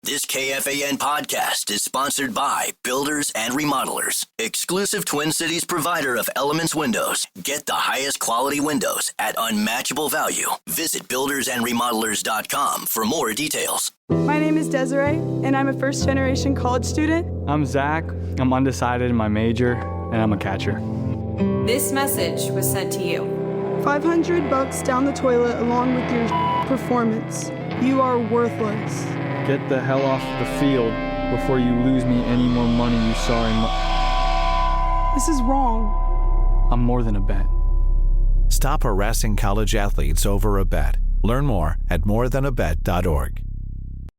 This KFAN podcast is sponsored by Builders and Remodelers, exclusive Twin Cities provider of Elements Windows. Get the highest quality windows at unmatchable value. Visit buildersandremodelers.com for more details. My name is Desiree, and I'm a first-generation college student. I'm Zach. I'm undecided in my major, and I'm a catcher. This message was sent to you. $500 down the toilet along with your performance. You are worthless. Get the hell off the field before you lose me any more money, you sorry This is wrong. I'm more than a bet. Stop harassing college athletes over a bet. Learn more at morethanabet.org.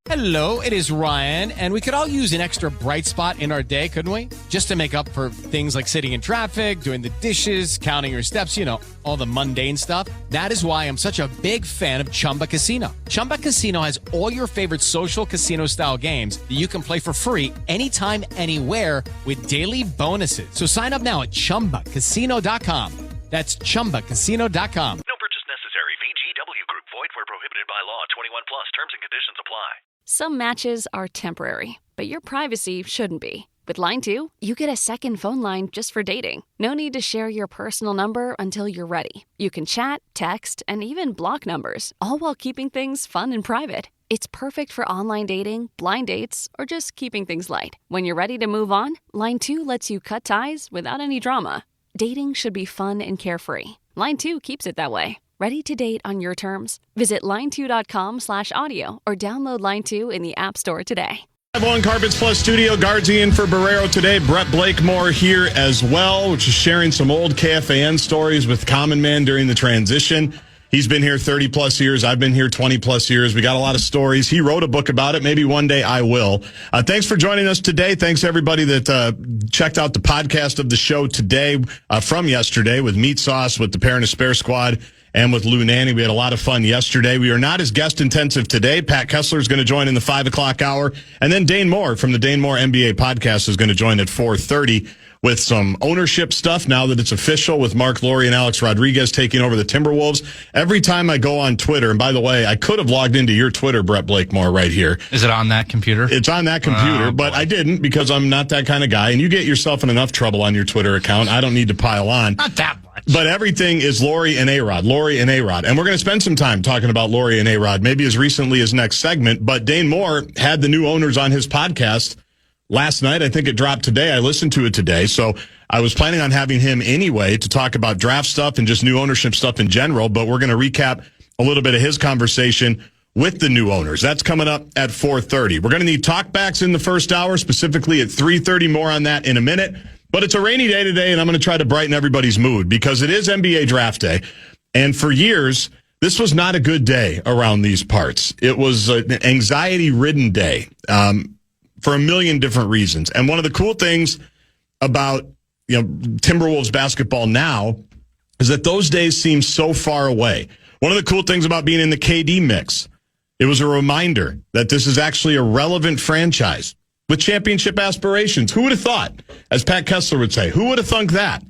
Hello, it is Ryan, and we could all use an extra bright spot in our day, couldn't we? Just to make up for things like sitting in traffic, doing the dishes, counting your steps, you know, all the mundane stuff. That is why I'm such a big fan of Chumba Casino. Chumba Casino has all your favorite social casino-style games that you can play for free anytime, anywhere with daily bonuses. So sign up now at ChumbaCasino.com. That's ChumbaCasino.com. No purchase necessary. VGW Group. Void where prohibited by law. 21 plus. Terms and conditions apply. Some matches are temporary, but your privacy shouldn't be. With Line 2, you get a second phone line just for dating. No need to share your personal number until you're ready. You can chat, text, and even block numbers, all while keeping things fun and private. It's perfect for online dating, blind dates, or just keeping things light. When you're ready to move on, Line 2 lets you cut ties without any drama. Dating should be fun and carefree. Line 2 keeps it that way. Ready to date on your terms? Visit line2.com/audio or download Line 2 in the App Store today. 501 Carpets Plus Studio, Gaardsy in for Barreiro today. Brett Blakemore here as well, which is sharing some old KFAN stories with Common Man during the transition. He's been here 30 plus years. I've been here 20 plus years. We got a lot of stories. He wrote a book about it. Maybe one day I will. Thanks for joining us today. Thanks everybody that checked out the podcast of the show today from yesterday with Meat Sauce, with the Parent of Spare Squad, and with Lou Nanny. We had a lot of fun yesterday. We are not as guest-intensive today. Pat Kessler is going to join in the 5 o'clock hour. And then Dane Moore from the Dane Moore NBA podcast is going to join at 4:30 with some ownership stuff now that it's official, with Mark Lowry and Alex Rodriguez taking over the Timberwolves. Every time I go on Twitter, and by the way, I could have logged into your Twitter, Brett Blakemore, right here. Is it on that computer? It's on that computer, but I didn't because I'm not that kind of guy. And you get yourself in enough trouble on your Twitter account. I don't need to pile on. Not that much. But everything is Lowry and A-Rod. Lowry and A-Rod. And we're going to spend some time talking about Lowry and A-Rod, maybe as recently as next segment. But Dane Moore had the new owners on his podcast last night. I think it dropped today. I listened to it today. So I was planning on having him anyway to talk about draft stuff and just new ownership stuff in general. But we're going to recap a little bit of his conversation with the new owners. That's coming up at 4:30. We're going to need talkbacks in the first hour, specifically at 3:30. More on that in a minute. But it's a rainy day today, and I'm going to try to brighten everybody's mood because it is NBA draft day. And for years, this was not a good day around these parts. It was an anxiety-ridden day for a million different reasons. And one of the cool things about Timberwolves basketball now is that those days seem so far away. One of the cool things about being in the KD mix, it was a reminder that this is actually a relevant franchise with championship aspirations. Who would have thought? As Pat Kessler would say, who would have thunk that?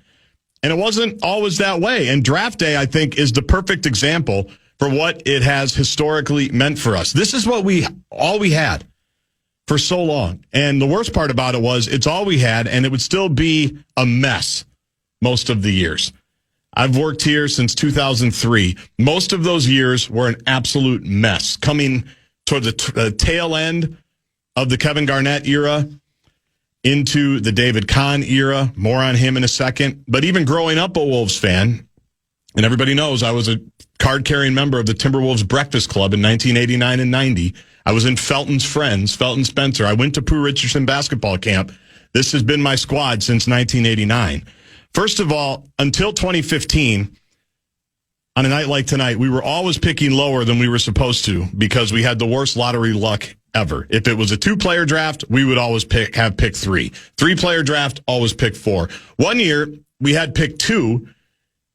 And it wasn't always that way. And draft day, I think, is the perfect example for what it has historically meant for us. This is what all we had for so long. And the worst part about it was it's all we had, and it would still be a mess most of the years. I've worked here since 2003. Most of those years were an absolute mess. Coming toward the tail end of the Kevin Garnett era into the David Kahn era. More on him in a second. But even growing up a Wolves fan, and everybody knows I was a card-carrying member of the Timberwolves Breakfast Club in 1989 and 90. I was in Felton's Friends, Felton Spencer. I went to Pooh Richardson basketball camp. This has been my squad since 1989. First of all, until 2015, on a night like tonight, we were always picking lower than we were supposed to because we had the worst lottery luck ever. If it was a 2-player draft, we would always have pick 3. 3-player draft, always pick 4. One year, we had pick 2,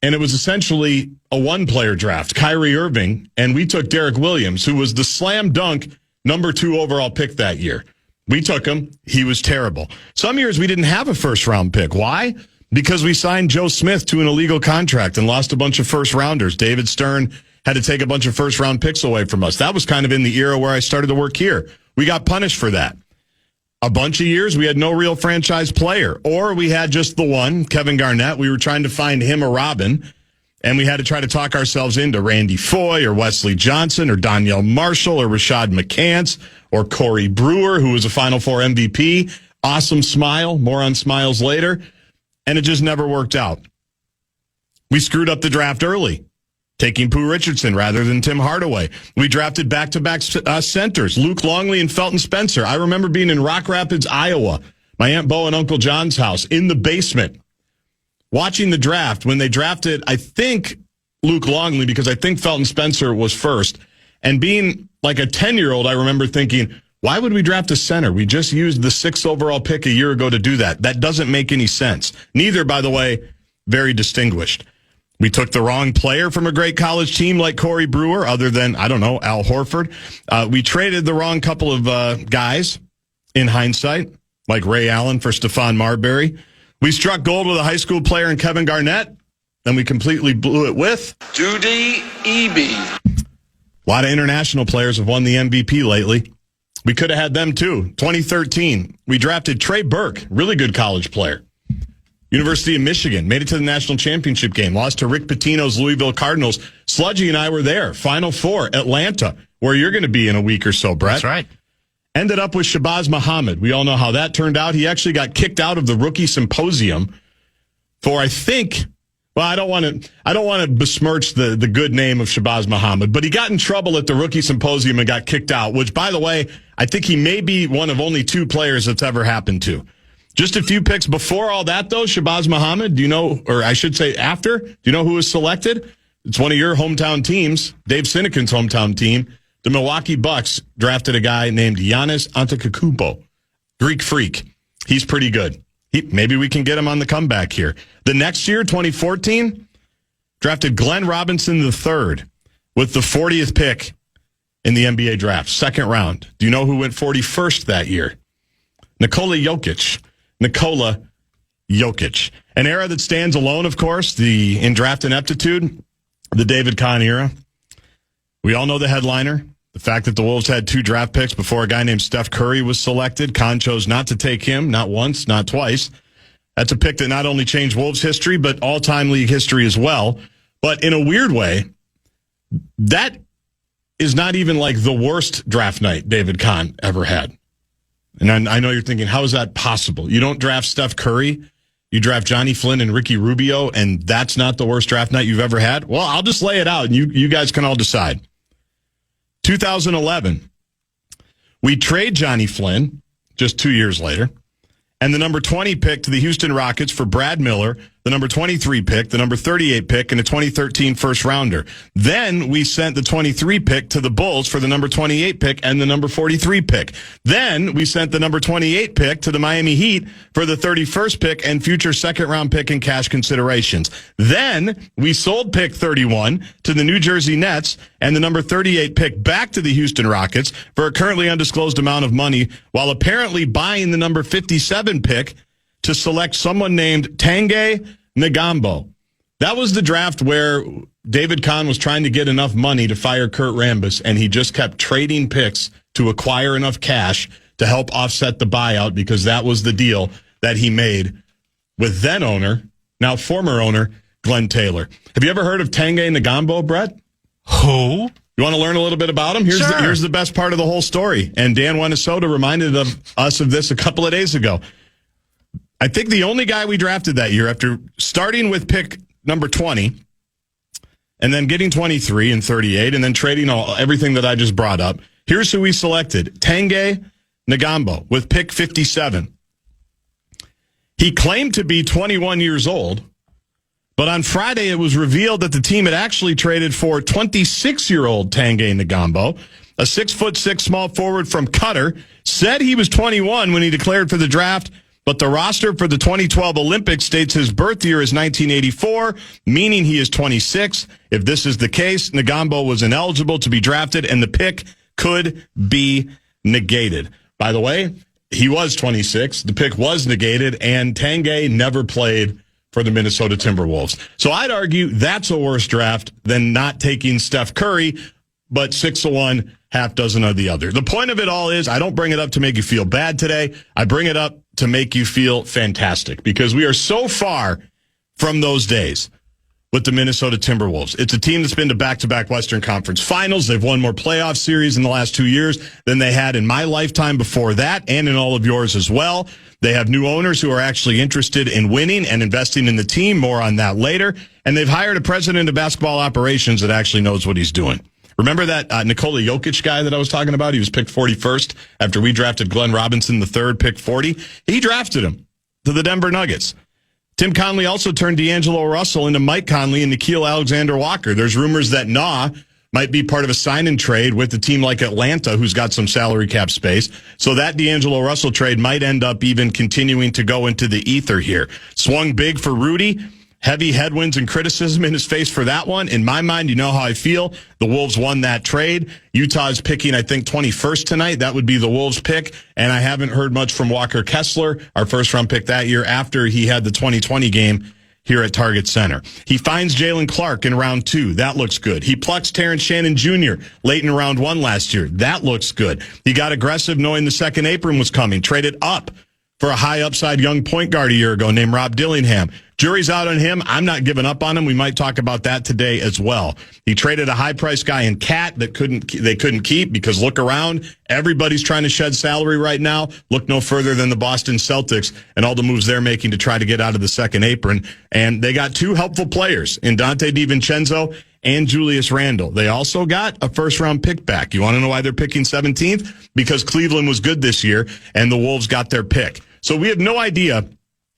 and it was essentially a 1-player draft, Kyrie Irving, and we took Derek Williams, who was the slam dunk number 2 overall pick that year. We took him. He was terrible. Some years we didn't have a first-round pick. Why? Because we signed Joe Smith to an illegal contract and lost a bunch of first-rounders. David Stern had to take a bunch of first-round picks away from us. That was kind of in the era where I started to work here. We got punished for that. A bunch of years, we had no real franchise player, or we had just the one, Kevin Garnett. We were trying to find him a Robin, and we had to try to talk ourselves into Randy Foye or Wesley Johnson or Donyell Marshall or Rashad McCants or Corey Brewer, who was a Final Four MVP. Awesome smile. More on smiles later. And it just never worked out. We screwed up the draft early, taking Pooh Richardson rather than Tim Hardaway. We drafted back-to-back centers, Luke Longley and Felton Spencer. I remember being in Rock Rapids, Iowa, my Aunt Bo and Uncle John's house, in the basement, watching the draft when they drafted, I think, Luke Longley, because I think Felton Spencer was first. And being like a 10-year-old, I remember thinking, why would we draft a center? We just used the 6th overall pick a year ago to do that. That doesn't make any sense. Neither, by the way, very distinguished. We took the wrong player from a great college team like Corey Brewer, other than, I don't know, Al Horford. We traded the wrong couple of guys in hindsight, like Ray Allen for Stephon Marbury. We struck gold with a high school player in Kevin Garnett, and we completely blew it with Judy Eby. A lot of international players have won the MVP lately. We could have had them too. 2013, we drafted Trey Burke, really good college player. University of Michigan, made it to the national championship game, lost to Rick Pitino's Louisville Cardinals. Sludgy and I were there. Final Four, Atlanta, where you're going to be in a week or so, Brett. That's right. Ended up with Shabazz Muhammad. We all know how that turned out. He actually got kicked out of the rookie symposium for, I think, well, I don't want to besmirch the good name of Shabazz Muhammad, but he got in trouble at the rookie symposium and got kicked out, which, by the way, I think he may be one of only 2 players that's ever happened to. Just a few picks before all that, though, Shabazz Muhammad, do you know, or I should say after, do you know who was selected? It's one of your hometown teams, Dave Sinekin's hometown team. The Milwaukee Bucks drafted a guy named Giannis Antetokounmpo, Greek freak. He's pretty good. Maybe we can get him on the comeback here. The next year, 2014, drafted Glenn Robinson III with the 40th pick in the NBA draft, 2nd round. Do you know who went 41st that year? Nikola Jokic. An era that stands alone, of course, in draft ineptitude, the David Kahn era. We all know the headliner, the fact that the Wolves had 2 draft picks before a guy named Steph Curry was selected. Kahn chose not to take him, not once, not twice. That's a pick that not only changed Wolves history, but all-time league history as well. But in a weird way, that is not even like the worst draft night David Kahn ever had. And I know you're thinking, how is that possible? You don't draft Steph Curry, you draft Johnny Flynn and Ricky Rubio, and that's not the worst draft night you've ever had? Well, I'll just lay it out, and you guys can all decide. 2011, we trade Johnny Flynn just 2 years later, and the number 20 pick to the Houston Rockets for Brad Miller, the number 23 pick, the number 38 pick, and a 2013 first-rounder. Then we sent the 23 pick to the Bulls for the number 28 pick and the number 43 pick. Then we sent the number 28 pick to the Miami Heat for the 31st pick and future second-round pick and cash considerations. Then we sold pick 31 to the New Jersey Nets and the number 38 pick back to the Houston Rockets for a currently undisclosed amount of money, while apparently buying the number 57 pick to select someone named Tanguy Ngambo. That was the draft where David Kahn was trying to get enough money to fire Kurt Rambis, and he just kept trading picks to acquire enough cash to help offset the buyout, because that was the deal that he made with then owner, now former owner, Glenn Taylor. Have you ever heard of Tanguy Ngambo, Brett? Who? You want to learn a little bit about him? Here's the best part of the whole story. And Dan Winisoda reminded us of this a couple of days ago. I think the only guy we drafted that year, after starting with pick number 20 and then getting 23 and 38 and then trading everything that I just brought up, here's who we selected. Tanguy Ngambo with pick 57. He claimed to be 21 years old, but on Friday it was revealed that the team had actually traded for 26-year-old Tanguy Ngambo, a 6'6" small forward from Qatar, said he was 21 when he declared for the draft, but the roster for the 2012 Olympics states his birth year is 1984, meaning he is 26. If this is the case, Ngambo was ineligible to be drafted, and the pick could be negated. By the way, he was 26. The pick was negated, and Tanguy never played for the Minnesota Timberwolves. So I'd argue that's a worse draft than not taking Steph Curry, but 6 of one, half dozen of the other. The point of it all is I don't bring it up to make you feel bad today. I bring it up to make you feel fantastic because we are so far from those days with the Minnesota Timberwolves. It's a team that's been to back-to-back Western Conference Finals. They've won more playoff series in the last 2 years than they had in my lifetime before that and in all of yours as well. They have new owners who are actually interested in winning and investing in the team. More on that later. And they've hired a president of basketball operations that actually knows what he's doing. Remember that Nikola Jokic guy that I was talking about? He was picked 41st after we drafted Glenn Robinson III, pick 40. He drafted him to the Denver Nuggets. Tim Conley also turned D'Angelo Russell into Mike Conley and Nickeil Alexander-Walker. There's rumors that might be part of a sign-and trade with a team like Atlanta, who's got some salary cap space. So that D'Angelo Russell trade might end up even continuing to go into the ether here. Swung big for Rudy. Heavy headwinds and criticism in his face for that one. In my mind, you know how I feel. The Wolves won that trade. Utah's picking, I think, 21st tonight. That would be the Wolves' pick. And I haven't heard much from Walker Kessler, our first-round pick that year, after he had the 2020 game here at Target Center. He finds Jalen Clark in round 2. That looks good. He plucks Terrence Shannon Jr. late in round 1 last year. That looks good. He got aggressive knowing the second apron was coming. Traded up for a high-upside young point guard a year ago named Rob Dillingham. Jury's out on him. I'm not giving up on him. We might talk about that today as well. He traded a high-priced guy in Cat that they couldn't keep because look around. Everybody's trying to shed salary right now. Look no further than the Boston Celtics and all the moves they're making to try to get out of the second apron. And they got 2 helpful players in Dante DiVincenzo and Julius Randle. They also got a first-round pick back. You want to know why they're picking 17th? Because Cleveland was good this year, and the Wolves got their pick. So we have no idea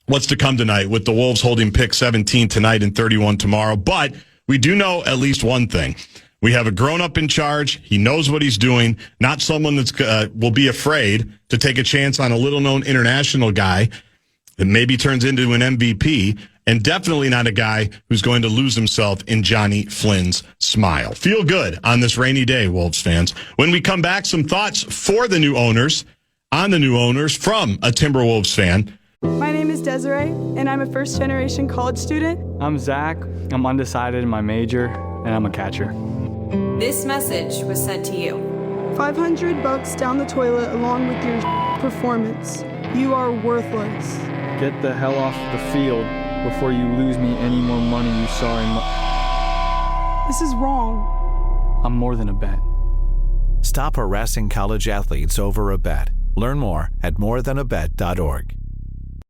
what's to come tonight with the Wolves holding pick 17 tonight and 31 tomorrow. But we do know at least one thing. We have a grown-up in charge. He knows what he's doing, not someone that's will be afraid to take a chance on a little-known international guy that maybe turns into an MVP, and definitely not a guy who's going to lose himself in Johnny Flynn's smile. Feel good on this rainy day, Wolves fans. When we come back, some thoughts for the new owners, on the new owners from a Timberwolves fan. My name is Desiree, and I'm a first-generation college student. I'm Zach. I'm undecided in my major, and I'm a catcher. This message was sent to you. $500 down the toilet along with your performance. You are worthless. Get the hell off the field before you lose me any more money, you sorry This is wrong. I'm more than a bet. Stop harassing college athletes over a bet. Learn more at morethanabet.org.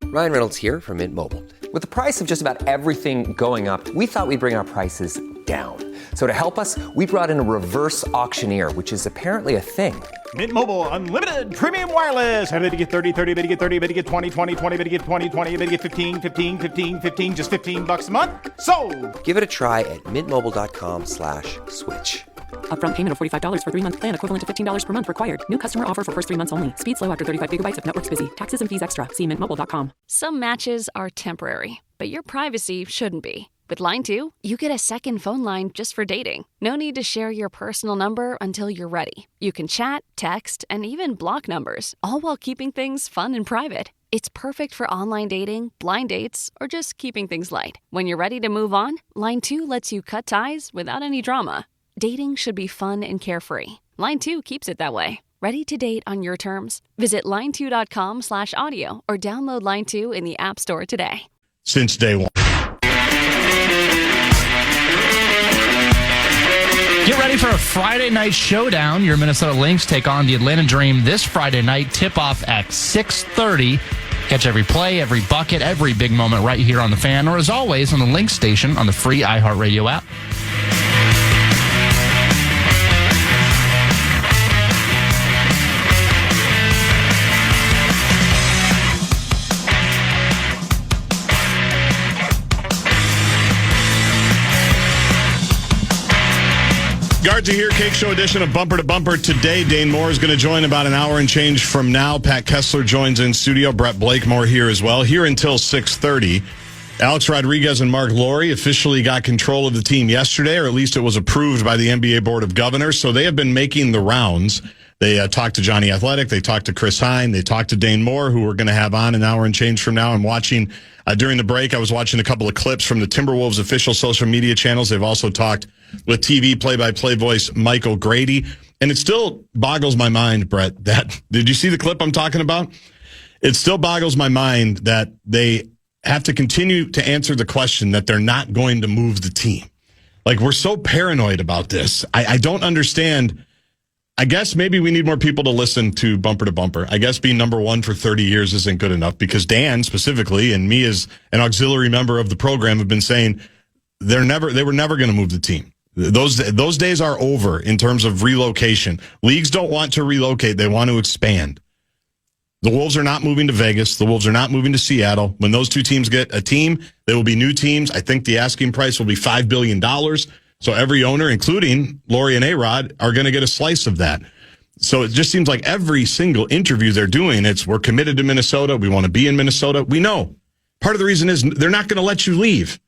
Ryan Reynolds here from Mint Mobile. With the price of just about everything going up, we thought we'd bring our prices down. So to help us, we brought in a reverse auctioneer, which is apparently a thing. Mint Mobile Unlimited Premium Wireless. How to get 30, 30, bit to get 30, bit to get 20, 20, 20, bit to get 20, 20, bit to get 15, 15, 15, 15, just $15 a month? Sold! Give it a try at mintmobile.com/switch. Upfront payment of $45 for 3-month plan, equivalent to $15 per month required. New customer offer for first 3 months only. Speed slow after 35 gigabytes if network's busy. Taxes and fees extra. See mintmobile.com. Some matches are temporary, but your privacy shouldn't be. With Line 2, you get a second phone line just for dating. No need to share your personal number until you're ready. You can chat, text, and even block numbers, all while keeping things fun and private. It's perfect for online dating, blind dates, or just keeping things light. When you're ready to move on, Line 2 lets you cut ties without any drama. Dating should be fun and carefree. Line 2 keeps it that way. Ready to date on your terms? Visit line2.com/audio or download Line 2 in the App Store today. Since day one. Get ready for a Friday night showdown. Your Minnesota Lynx take on the Atlanta Dream this Friday night. Tip-off at 6:30. Catch every play, every bucket, every big moment right here on the Fan, or as always on the Lynx station on the free iHeartRadio app. Gaardsy here, Cake Show edition of Bumper to Bumper. Today, Dane Moore is going to join about an hour and change from now. Pat Kessler joins in studio. Brett Blakemore here as well, here until 6:30. Alex Rodriguez and Mark Laurie officially got control of the team yesterday, or at least it was approved by the NBA Board of Governors. So they have been making the rounds. They talked to Johnny Athletic. They talked to Chris Hine. They talked to Dane Moore, who we're going to have on an hour and change from now. I'm watching, during the break, I was watching a couple of clips from the Timberwolves official social media channels. They've also talked with TV play-by-play voice Michael Grady. And it still boggles my mind, Brett, did you see the clip I'm talking about? It still boggles my mind that they have to continue to answer the question that they're not going to move the team. Like, we're so paranoid about this. I don't understand. I guess maybe we need more people to listen to Bumper to Bumper. I guess being number one for 30 years isn't good enough, because Dan specifically and me as an auxiliary member of the program have been saying they were never going to move the team. Those days are over in terms of relocation. Leagues don't want to relocate. They want to expand. The Wolves are not moving to Vegas. The Wolves are not moving to Seattle. When those two teams get a team, there will be new teams. I think the asking price will be $5 billion. So every owner, including Lori and A-Rod, are going to get a slice of that. So it just seems like every single interview they're doing, we're committed to Minnesota. We want to be in Minnesota. We know. Part of the reason is they're not going to let you leave.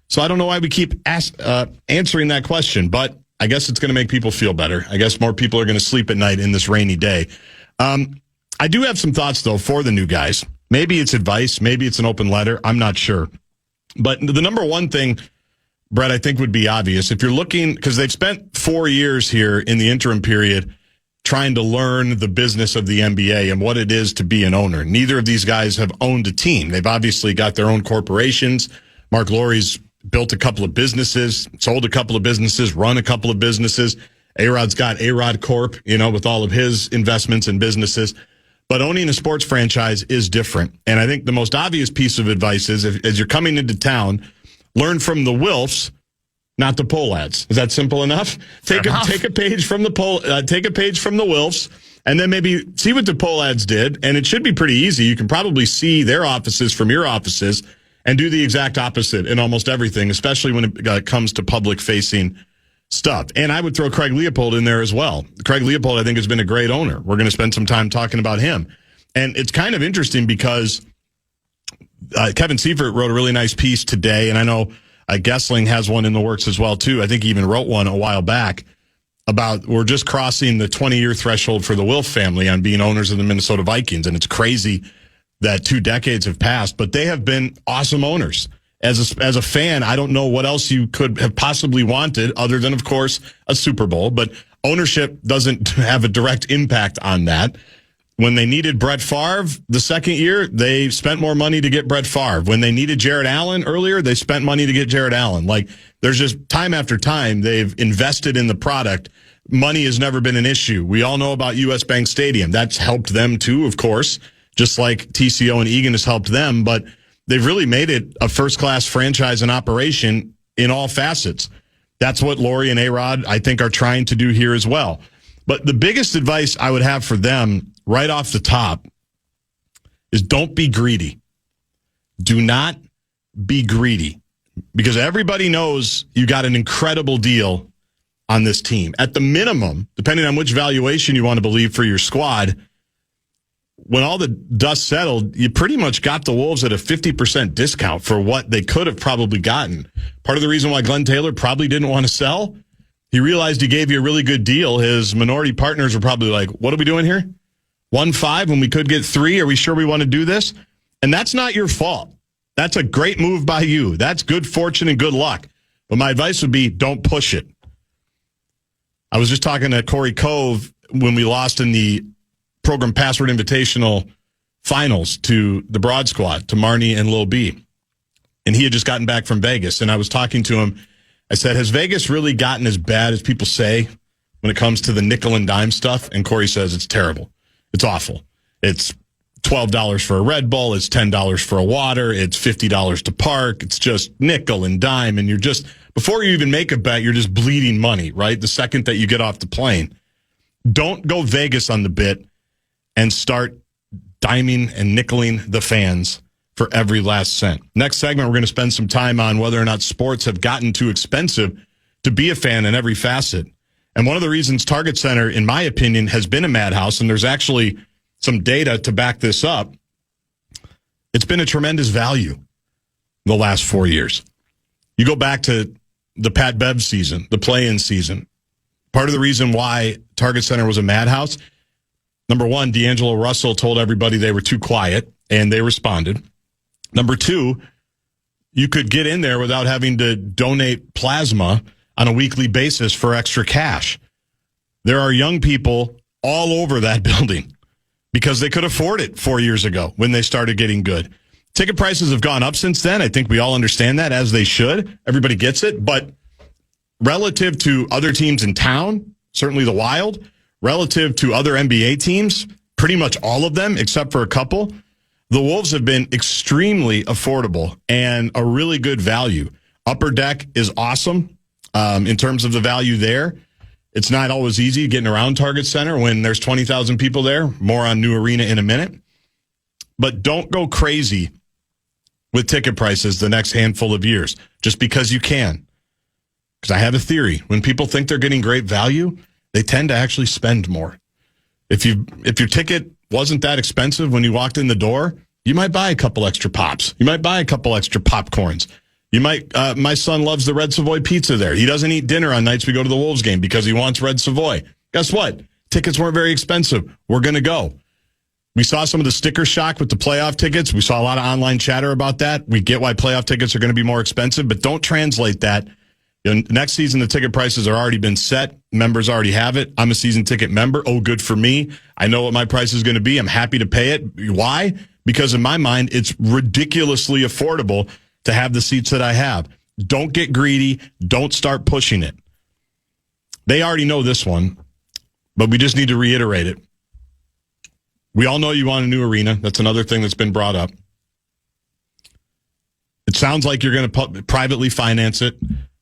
So I don't know why we keep answering that question, but I guess it's going to make people feel better. I guess more people are going to sleep at night in this rainy day. I do have some thoughts, though, for the new guys. Maybe it's advice. Maybe it's an open letter. I'm not sure. But the number one thing, Brett, I think would be obvious. If you're looking, because they've spent 4 years here in the interim period trying to learn the business of the NBA and what it is to be an owner. Neither of these guys have owned a team. They've obviously got their own corporations. Mark Lori's built a couple of businesses, sold a couple of businesses, run a couple of businesses. A-Rod's got A-Rod Corp, with all of his investments and businesses. But owning a sports franchise is different. And I think the most obvious piece of advice is, as you're coming into town, learn from the Wilfs, not the Pohlads. Is that simple enough? Take a page from the Wilfs, and then maybe see what the Pohlads did. And it should be pretty easy. You can probably see their offices from your offices and do the exact opposite in almost everything, especially when it comes to public-facing stuff. And I would throw Craig Leopold in there as well. Craig Leopold, I think, has been a great owner. We're going to spend some time talking about him. And it's kind of interesting because Kevin Seifert wrote a really nice piece today, and I know Gessling has one in the works as well, too. I think he even wrote one a while back about we're just crossing the 20-year threshold for the Wilf family on being owners of the Minnesota Vikings. And it's crazy that 2 decades have passed, but they have been awesome owners. As a fan, I don't know what else you could have possibly wanted other than, of course, a Super Bowl. But ownership doesn't have a direct impact on that. When they needed Brett Favre the second year, they spent more money to get Brett Favre. When they needed Jared Allen earlier, they spent money to get Jared Allen. Like, there's just time after time they've invested in the product. Money has never been an issue. We all know about U.S. Bank Stadium. That's helped them, too, of course, just like TCO and Egan has helped them. But they've really made it a first-class franchise and operation in all facets. That's what Lori and A-Rod, I think, are trying to do here as well. But the biggest advice I would have for them right off the top is don't be greedy. Do not be greedy, because everybody knows you got an incredible deal on this team. At the minimum, depending on which valuation you want to believe for your squad, when all the dust settled, you pretty much got the Wolves at a 50% discount for what they could have probably gotten. Part of the reason why Glenn Taylor probably didn't want to sell, he realized he gave you a really good deal. His minority partners were probably like, what are we doing here? 1.5 when we could get 3? Are we sure we want to do this? And that's not your fault. That's a great move by you. That's good fortune and good luck. But my advice would be don't push it. I was just talking to Corey Cove when we lost in the Program Password Invitational finals to the Broad Squad, to Marnie and Lil B. And he had just gotten back from Vegas. And I was talking to him. I said, has Vegas really gotten as bad as people say when it comes to the nickel and dime stuff? And Corey says it's terrible. It's awful. It's $12 for a Red Bull. It's $10 for a water. It's $50 to park. It's just nickel and dime. And you're just, before you even make a bet, you're just bleeding money, right? The second that you get off the plane. Don't go Vegas on the bit and start diming and nickeling the fans for every last cent. Next segment, we're going to spend some time on whether or not sports have gotten too expensive to be a fan in every facet. And one of the reasons Target Center, in my opinion, has been a madhouse, and there's actually some data to back this up, it's been a tremendous value the last 4 years. You go back to the Pat Bev season, the play-in season. Part of the reason why Target Center was a madhouse, number one, D'Angelo Russell told everybody they were too quiet, and they responded. Number two, you could get in there without having to donate plasma on a weekly basis for extra cash. There are young people all over that building because they could afford it 4 years ago when they started getting good. Ticket prices have gone up since then. I think we all understand that, as they should. Everybody gets it. But relative to other teams in town, certainly the Wild, relative to other NBA teams, pretty much all of them except for a couple, the Wolves have been extremely affordable and a really good value. Upper Deck is awesome in terms of the value there. It's not always easy getting around Target Center when there's 20,000 people there. More on New Arena in a minute. But don't go crazy with ticket prices the next handful of years just because you can. Because I have a theory. When people think they're getting great value, they tend to actually spend more. If your ticket wasn't that expensive when you walked in the door, you might buy a couple extra pops. You might buy a couple extra popcorns. You might. My son loves the Red Savoy pizza there. He doesn't eat dinner on nights we go to the Wolves game because he wants Red Savoy. Guess what? Tickets weren't very expensive. We're going to go. We saw some of the sticker shock with the playoff tickets. We saw a lot of online chatter about that. We get why playoff tickets are going to be more expensive, but don't translate that. Next season, the ticket prices are already been set. Members already have it. I'm a season ticket member. Oh, good for me. I know what my price is going to be. I'm happy to pay it. Why? Because in my mind, it's ridiculously affordable to have the seats that I have. Don't get greedy. Don't start pushing it. They already know this one, but we just need to reiterate it. We all know you want a new arena. That's another thing that's been brought up. It sounds like you're going to privately finance it.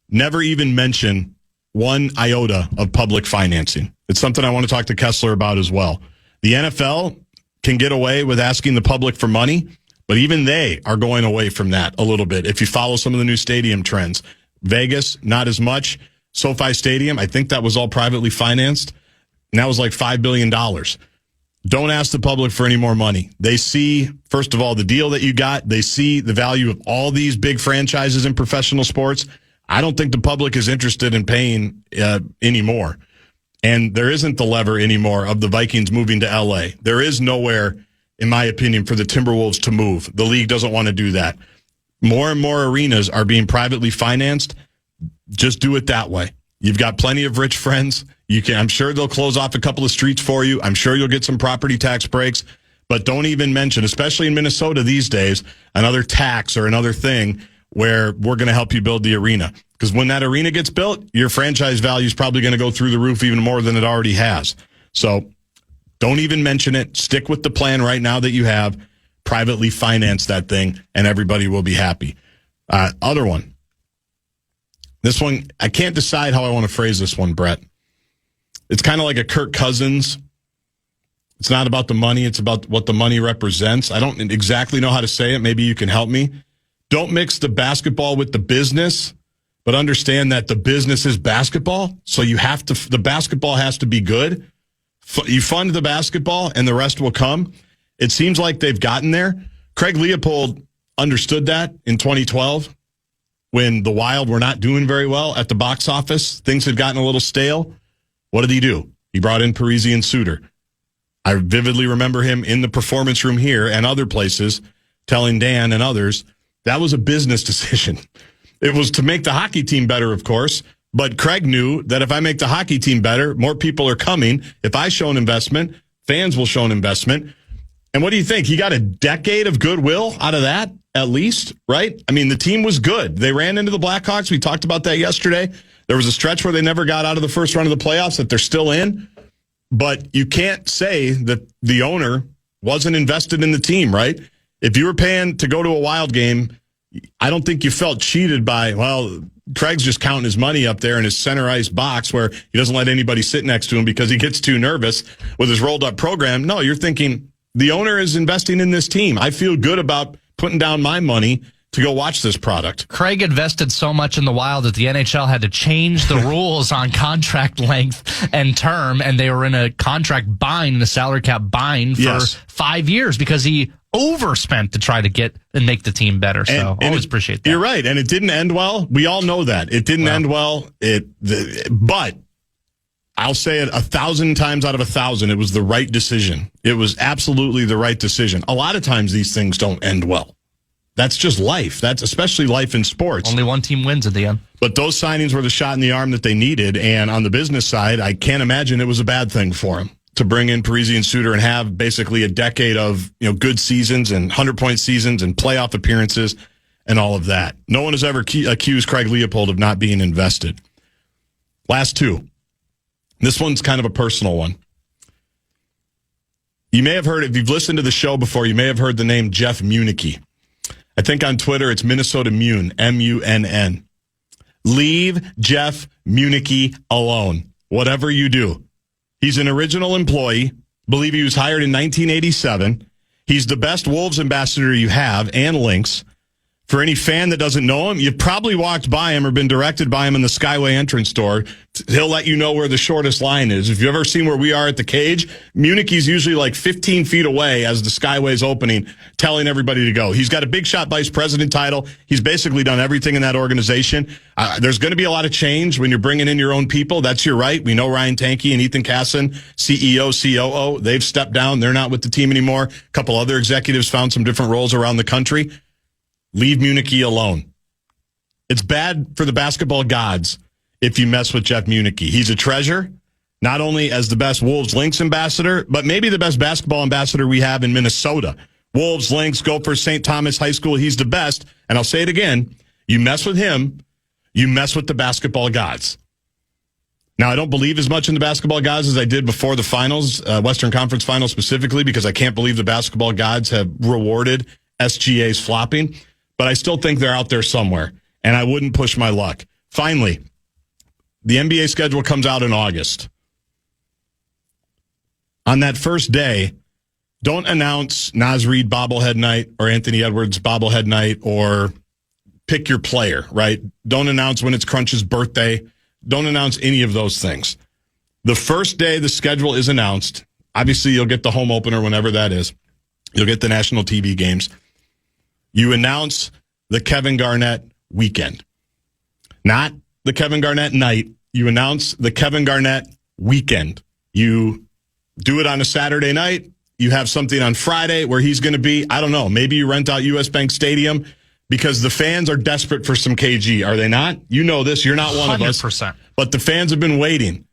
Never even mention one iota of public financing. It's something I want to talk to Kessler about as well. The NFL can get away with asking the public for money, but even they are going away from that a little bit. If you follow some of the new stadium trends, Vegas, not as much. SoFi Stadium, I think that was all privately financed. And that was like $5 billion. Don't ask the public for any more money. They see, first of all, the deal that you got. They see the value of all these big franchises in professional sports. I don't think the public is interested in paying anymore. And there isn't the lever anymore of the Vikings moving to L.A. There is nowhere, in my opinion, for the Timberwolves to move. The league doesn't want to do that. More and more arenas are being privately financed. Just do it that way. You've got plenty of rich friends. I'm sure they'll close off a couple of streets for you. I'm sure you'll get some property tax breaks. But don't even mention, especially in Minnesota these days, another tax or another thing where we're going to help you build the arena. Because when that arena gets built, your franchise value is probably going to go through the roof even more than it already has. So don't even mention it. Stick with the plan right now that you have. Privately finance that thing, and everybody will be happy. Other one. This one, I can't decide how I want to phrase this one, Brett. It's kind of like a Kirk Cousins. It's not about the money. It's about what the money represents. I don't exactly know how to say it. Maybe you can help me. Don't mix the basketball with the business, but understand that the business is basketball. So the basketball has to be good. You fund the basketball and the rest will come. It seems like they've gotten there. Craig Leopold understood that in 2012 when the Wild were not doing very well at the box office. Things had gotten a little stale. What did he do? He brought in Parisi and Suter. I vividly remember him in the performance room here and other places telling Dan and others, that was a business decision. It was to make the hockey team better, of course, but Craig knew that if I make the hockey team better, more people are coming. If I show an investment, fans will show an investment. And what do you think? He got a decade of goodwill out of that, at least, right? I mean, the team was good. They ran into the Blackhawks. We talked about that yesterday. There was a stretch where they never got out of the first round of the playoffs that they're still in. But you can't say that the owner wasn't invested in the team, right? If you were paying to go to a Wild game, I don't think you felt cheated by, well, Craig's just counting his money up there in his center ice box where he doesn't let anybody sit next to him because he gets too nervous with his rolled up program. No, you're thinking the owner is investing in this team. I feel good about putting down my money to go watch this product. Craig invested so much in the Wild that the NHL had to change the rules on contract length and term, and they were in a contract bind, a salary cap bind for 5 years because he overspent to try to get and make the team better. So always appreciate that. You're right, and it didn't end well. We all know that. It didn't end well. But I'll say it 1,000 times out of 1,000, it was the right decision. It was absolutely the right decision. A lot of times these things don't end well. That's just life. That's especially life in sports. Only one team wins at the end. But those signings were the shot in the arm that they needed. And on the business side, I can't imagine it was a bad thing for him to bring in Parisi and Suter and have basically a decade of good seasons and 100-point seasons and playoff appearances and all of that. No one has ever accused Craig Leopold of not being invested. Last two. This one's kind of a personal one. You may have heard, if you've listened to the show before, you may have heard the name Jeff Municky. I think on Twitter it's Minnesota Mun, M-U-N-N. Leave Jeff Municky alone, whatever you do. He's an original employee. Believe he was hired in 1987. He's the best Wolves ambassador you have, and Lynx. For any fan that doesn't know him, you've probably walked by him or been directed by him in the Skyway entrance door. He'll let you know where the shortest line is. If you've ever seen where we are at the cage, Munick's usually like 15 feet away as the Skyway's opening, telling everybody to go. He's got a big shot vice president title. He's basically done everything in that organization. There's going to be a lot of change when you're bringing in your own people. That's your right. We know Ryan Tankey and Ethan Casson, CEO, COO. They've stepped down. They're not with the team anymore. A couple other executives found some different roles around the country. Leave Municky alone. It's bad for the basketball gods if you mess with Jeff Municky. He's a treasure, not only as the best Wolves Lynx ambassador, but maybe the best basketball ambassador we have in Minnesota. Wolves, Lynx, Gophers, St. Thomas High School, he's the best. And I'll say it again, you mess with him, you mess with the basketball gods. Now, I don't believe as much in the basketball gods as I did before the finals, Western Conference Finals specifically, because I can't believe the basketball gods have rewarded SGA's flopping. But I still think they're out there somewhere, and I wouldn't push my luck. Finally, the NBA schedule comes out in August. On that first day, don't announce Naz Reid bobblehead night or Anthony Edwards bobblehead night or pick your player, right? Don't announce when it's Crunch's birthday. Don't announce any of those things. The first day the schedule is announced, obviously you'll get the home opener whenever that is. You'll get the national TV games. You announce the Kevin Garnett weekend. Not the Kevin Garnett night. You announce the Kevin Garnett weekend. You do it on a Saturday night. You have something on Friday where he's going to be, I don't know, maybe you rent out US Bank Stadium because the fans are desperate for some KG, are they not? You know this. You're not one 100%. Of us. But the fans have been waiting.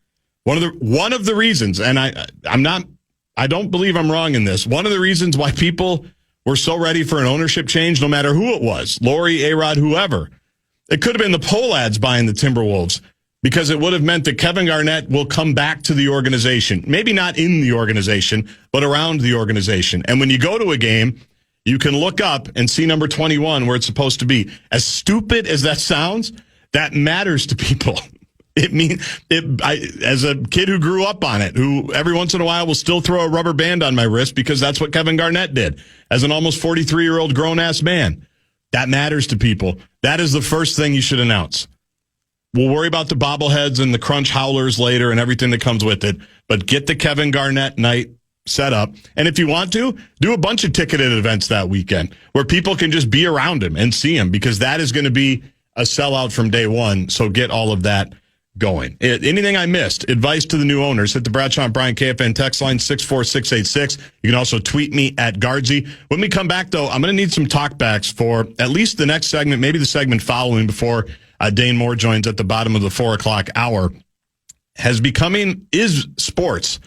One of the reasons, and I don't believe I'm wrong in this, one of the reasons why people were so ready for an ownership change, no matter who it was, Lori, A-Rod, whoever. It could have been the Pohlads buying the Timberwolves because it would have meant that Kevin Garnett will come back to the organization. Maybe not in the organization, but around the organization. And when you go to a game, you can look up and see number 21 where it's supposed to be. As stupid as that sounds, that matters to people. As a kid who grew up on it, who every once in a while will still throw a rubber band on my wrist because that's what Kevin Garnett did as an almost 43-year-old grown-ass man. That matters to people. That is the first thing you should announce. We'll worry about the bobbleheads and the crunch howlers later and everything that comes with it, but get the Kevin Garnett night set up. And if you want to, do a bunch of ticketed events that weekend where people can just be around him and see him because that is going to be a sellout from day one. So get all of that going. Anything I missed, advice to the new owners, hit the Bradshaw and Bryan KFAN text line 64686. You can also tweet me at Gaardsy. When we come back, though, I'm going to need some talkbacks for at least the next segment, maybe the segment following before Dane Moore joins at the bottom of the 4 o'clock hour. Is sports,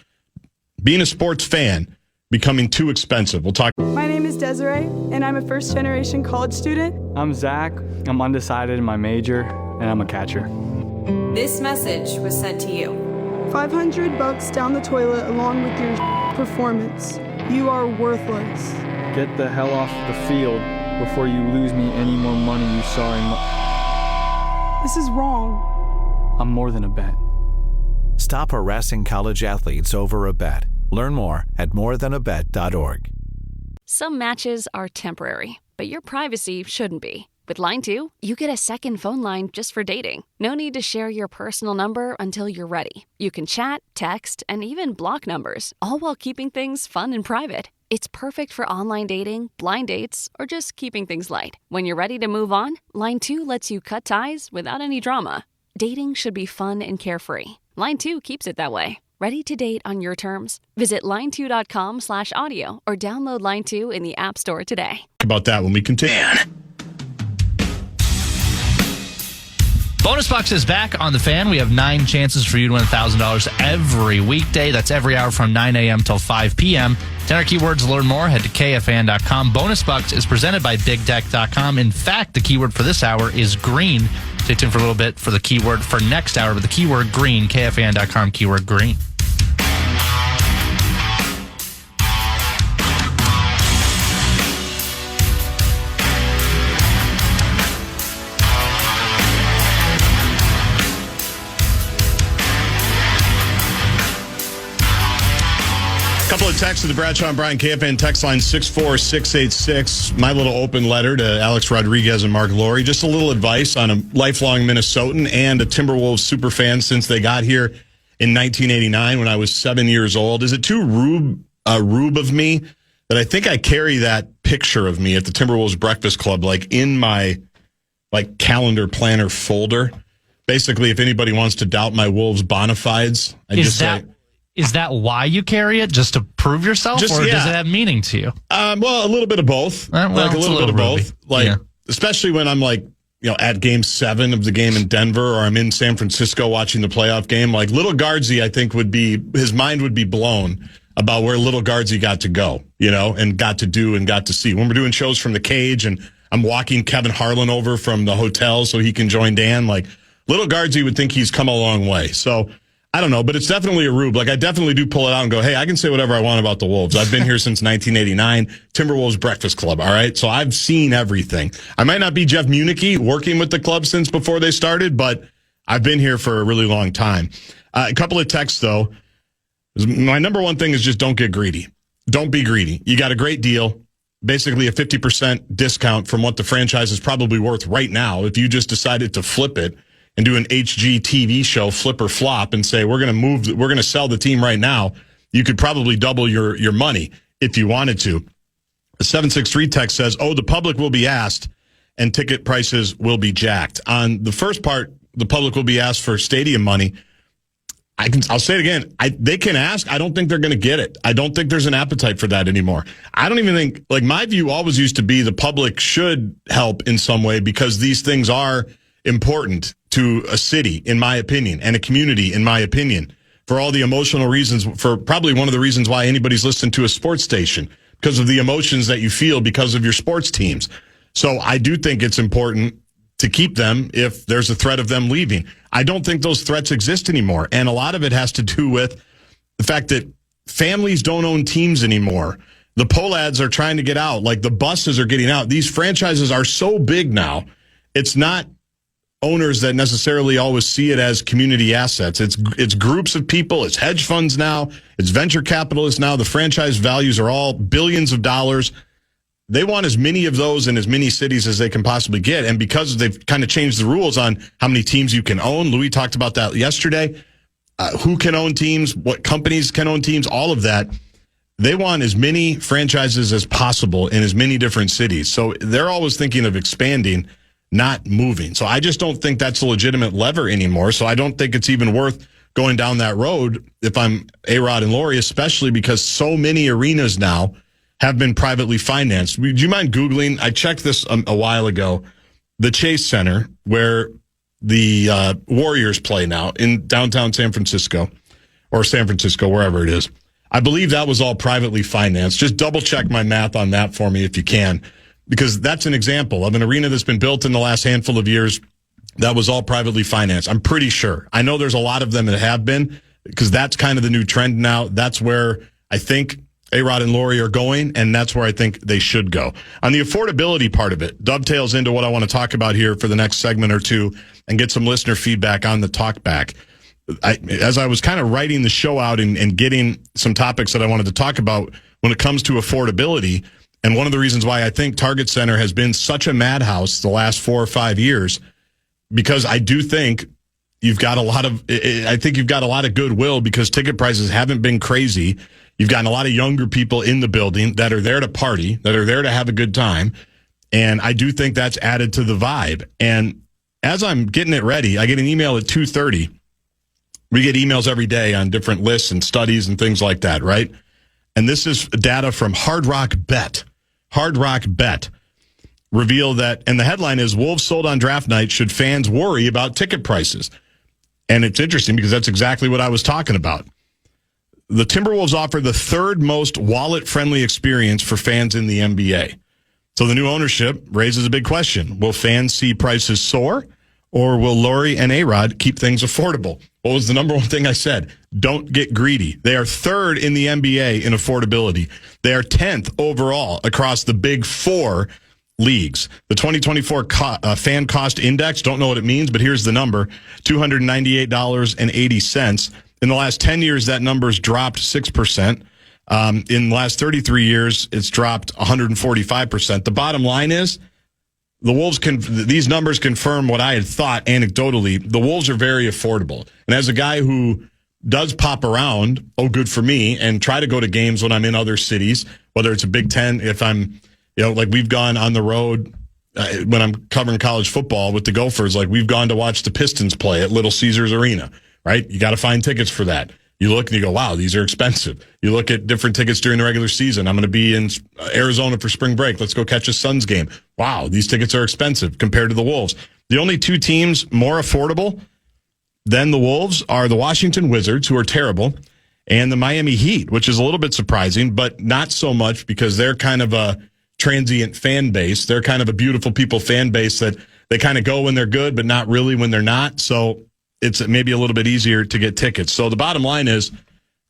being a sports fan, becoming too expensive? We'll talk. My name is Desiree, and I'm a first-generation college student. I'm Zach. I'm undecided in my major, and I'm a catcher. This message was sent to you. $500 down the toilet along with your performance. You are worthless. Get the hell off the field before you lose me any more money you saw in This is wrong. I'm more than a bet. Stop harassing college athletes over a bet. Learn more at morethanabet.org. Some matches are temporary, but your privacy shouldn't be. With Line 2, you get a second phone line just for dating. No need to share your personal number until you're ready. You can chat, text, and even block numbers, all while keeping things fun and private. It's perfect for online dating, blind dates, or just keeping things light. When you're ready to move on, Line 2 lets you cut ties without any drama. Dating should be fun and carefree. Line 2 keeps it that way. Ready to date on your terms? Visit line2.com/audio or download Line 2 in the App Store today. About that when we continue. Bonus Box is back on the Fan. We have 9 chances for you to win $1,000 every weekday. That's every hour from 9 a.m. till 5 p.m. 10 our keywords to learn more. Head to KFAN.com. Bonus Box is presented by BigTech.com. In fact, the keyword for this hour is green. Stay tuned for a little bit for the keyword for next hour, but the keyword green, KFAN.com, keyword green. Couple of texts to the Bradshaw and Bryan KFAN text line 64686. My little open letter to Alex Rodriguez and Mark Laurie. Just a little advice on a lifelong Minnesotan and a Timberwolves superfan since they got here in 1989 when I was 7 years old. Is it too rube of me that I think I carry that picture of me at the Timberwolves Breakfast Club in my calendar planner folder? Basically, if anybody wants to doubt my Wolves bona fides, Is that why you carry it? Just to prove yourself? Does it have meaning to you? Well, a little bit of both. A little bit of both. Especially when I'm at game 7 of the game in Denver, or I'm in San Francisco watching the playoff game. Little Gaardsy, I think his mind would be blown about where little Gaardsy got to go, and got to do and got to see. When we're doing shows from the cage and I'm walking Kevin Harlan over from the hotel so he can join Dan, little Gaardsy would think he's come a long way. So, I don't know, but it's definitely a rube. I definitely do pull it out and go, hey, I can say whatever I want about the Wolves. I've been here since 1989, Timberwolves Breakfast Club, all right? So I've seen everything. I might not be Jeff Municky working with the club since before they started, but I've been here for a really long time. A couple of texts, though. My number one thing is just don't get greedy. Don't be greedy. You got a great deal, basically a 50% discount from what the franchise is probably worth right now if you just decided to flip it and do an HGTV show, flip or flop, and say, we're going to sell the team right now. You could probably double your money if you wanted to. The 763 text says, the public will be asked and ticket prices will be jacked. On the first part, the public will be asked for stadium money. I'll say it again. They can ask. I don't think they're going to get it. I don't think there's an appetite for that anymore. I don't even think, my view always used to be the public should help in some way because these things are important to a city, in my opinion, and a community, in my opinion, for all the emotional reasons, for probably one of the reasons why anybody's listening to a sports station, because of the emotions that you feel because of your sports teams. So I do think it's important to keep them if there's a threat of them leaving. I don't think those threats exist anymore. And a lot of it has to do with the fact that families don't own teams anymore. The Polads are trying to get out. The buses are getting out. These franchises are so big now. It's not owners that necessarily always see it as community assets. It's groups of people. It's hedge funds now. It's venture capitalists now. The franchise values are all billions of dollars. They want as many of those in as many cities as they can possibly get. And because they've kind of changed the rules on how many teams you can own, Louis talked about that yesterday, who can own teams, what companies can own teams, all of that. They want as many franchises as possible in as many different cities. So they're always thinking of expanding, not moving. So I just don't think that's a legitimate lever anymore. So I don't think it's even worth going down that road if I'm A-Rod and Laurie, especially because so many arenas now have been privately financed. Would you mind Googling? I checked this a while ago. The Chase Center, where the Warriors play now in downtown San Francisco, or San Francisco, wherever it is. I believe that was all privately financed. Just double check my math on that for me if you can. Because that's an example of an arena that's been built in the last handful of years that was all privately financed. I'm pretty sure. I know there's a lot of them that have been, because that's kind of the new trend now. That's where I think A-Rod and Laurie are going, and that's where I think they should go. On the affordability part of it, dovetails into what I want to talk about here for the next segment or two and get some listener feedback on the talkback. As I was kind of writing the show out and getting some topics that I wanted to talk about when it comes to affordability, and one of the reasons why I think Target Center has been such a madhouse the last 4 or 5 years, because I do think you've got a lot of goodwill because ticket prices haven't been crazy. You've gotten a lot of younger people in the building that are there to party, that are there to have a good time. And I do think that's added to the vibe. And as I'm getting it ready, I get an email at 2:30. We get emails every day on different lists and studies and things like that, right? And this is data from Hard Rock Bet. Hard Rock Bet reveal that, and the headline is, Wolves sold on draft night, should fans worry about ticket prices? And it's interesting because that's exactly what I was talking about. The Timberwolves offer the third most wallet-friendly experience for fans in the NBA. So the new ownership raises a big question. Will fans see prices soar, or will Lori and A-Rod keep things affordable? What was the number one thing I said? Don't get greedy. They are third in the NBA in affordability. They are 10th overall across the big four leagues. The 2024 fan cost index, don't know what it means, but here's the number, $298.80. In the last 10 years, that number's dropped 6%. In the last 33 years, it's dropped 145%. The bottom line is, the Wolves these numbers confirm what I had thought anecdotally. The Wolves are very affordable. And as a guy who does pop around, good for me, and try to go to games when I'm in other cities, whether it's a Big Ten, if I'm, like we've gone on the road when I'm covering college football with the Gophers, like we've gone to watch the Pistons play at Little Caesars Arena, right? You got to find tickets for that. You look and you go, wow, these are expensive. You look at different tickets during the regular season. I'm going to be in Arizona for spring break. Let's go catch a Suns game. Wow, these tickets are expensive compared to the Wolves. The only two teams more affordable than the Wolves are the Washington Wizards, who are terrible, and the Miami Heat, which is a little bit surprising, but not so much because they're kind of a transient fan base. They're kind of a beautiful people fan base that they kind of go when they're good, but not really when they're not. So it's maybe a little bit easier to get tickets. So the bottom line is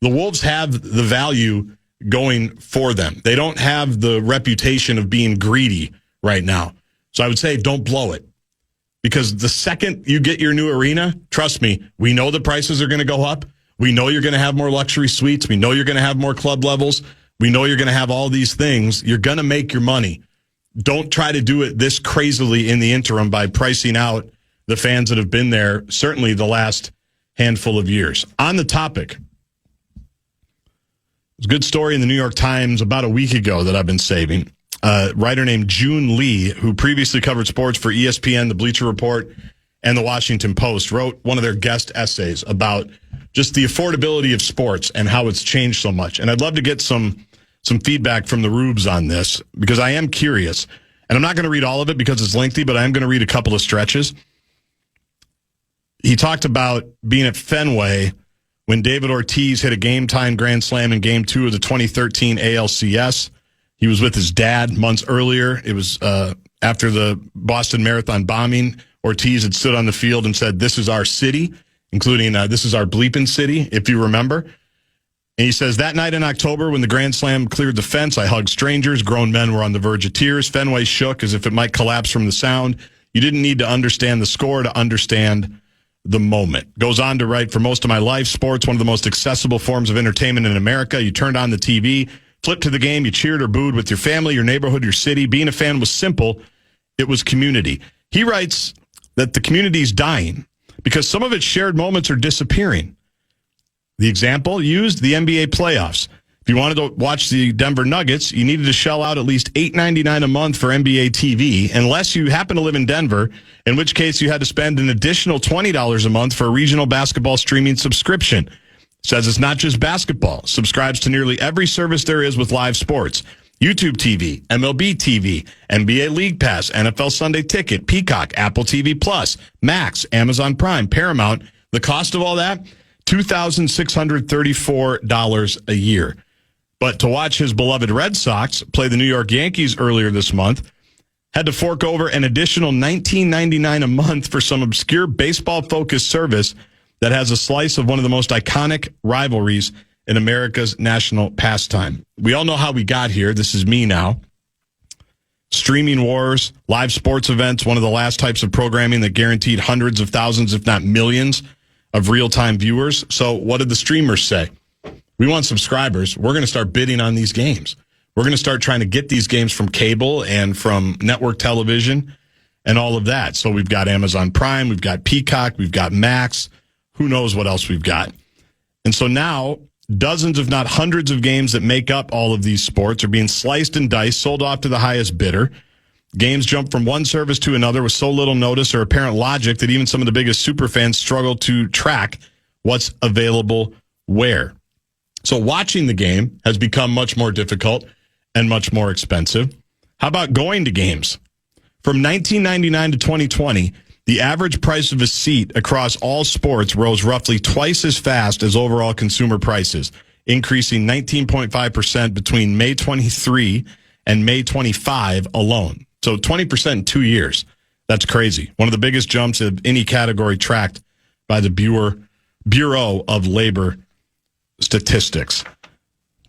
the Wolves have the value going for them. They don't have the reputation of being greedy right now. So I would say don't blow it. Because the second you get your new arena, trust me, we know the prices are going to go up. We know you're going to have more luxury suites. We know you're going to have more club levels. We know you're going to have all these things. You're going to make your money. Don't try to do it this crazily in the interim by pricing out the fans that have been there, certainly the last handful of years. On the topic, there's a good story in the New York Times about a week ago that I've been saving. A writer named June Lee, who previously covered sports for ESPN, the Bleacher Report, and the Washington Post, wrote one of their guest essays about just the affordability of sports and how it's changed so much. And I'd love to get some feedback from the Rubes on this, because I am curious. And I'm not going to read all of it because it's lengthy, but I am going to read a couple of stretches. He talked about being at Fenway when David Ortiz hit a game-time grand slam in Game 2 of the 2013 ALCS. He was with his dad months earlier. It was after the Boston Marathon bombing. Ortiz had stood on the field and said, "This is our city," including this is our bleeping city, if you remember. And he says, that night in October when the grand slam cleared the fence, I hugged strangers. Grown men were on the verge of tears. Fenway shook as if it might collapse from the sound. You didn't need to understand the score to understand the moment. Goes on to write, for most of my life, sports, one of the most accessible forms of entertainment in America. You turned on the TV, flipped to the game, you cheered or booed with your family, your neighborhood, your city. Being a fan was simple. It was community. He writes that the community's dying because some of its shared moments are disappearing. The example used, the NBA playoffs. If you wanted to watch the Denver Nuggets, you needed to shell out at least $8.99 a month for NBA TV, unless you happen to live in Denver, in which case you had to spend an additional $20 a month for a regional basketball streaming subscription. Says it's not just basketball. Subscribes to nearly every service there is with live sports. YouTube TV, MLB TV, NBA League Pass, NFL Sunday Ticket, Peacock, Apple TV Plus, Max, Amazon Prime, Paramount. The cost of all that, $2,634 a year. But to watch his beloved Red Sox play the New York Yankees earlier this month, had to fork over an additional $19.99 a month for some obscure baseball-focused service that has a slice of one of the most iconic rivalries in America's national pastime. We all know how we got here. This is me now. Streaming wars, live sports events, one of the last types of programming that guaranteed hundreds of thousands, if not millions, of real-time viewers. So what did the streamers say? We want subscribers. We're going to start bidding on these games. We're going to start trying to get these games from cable and from network television and all of that. So we've got Amazon Prime, we've got Peacock, we've got Max. Who knows what else we've got? And so now dozens, if not hundreds of games that make up all of these sports are being sliced and diced, sold off to the highest bidder. Games jump from one service to another with so little notice or apparent logic that even some of the biggest superfans struggle to track what's available where. So watching the game has become much more difficult and much more expensive. How about going to games? From 1999 to 2020, the average price of a seat across all sports rose roughly twice as fast as overall consumer prices, increasing 19.5% between May 23 and May 25 alone. So 20% in 2 years. That's crazy. One of the biggest jumps of any category tracked by the Bureau of Labor Statistics.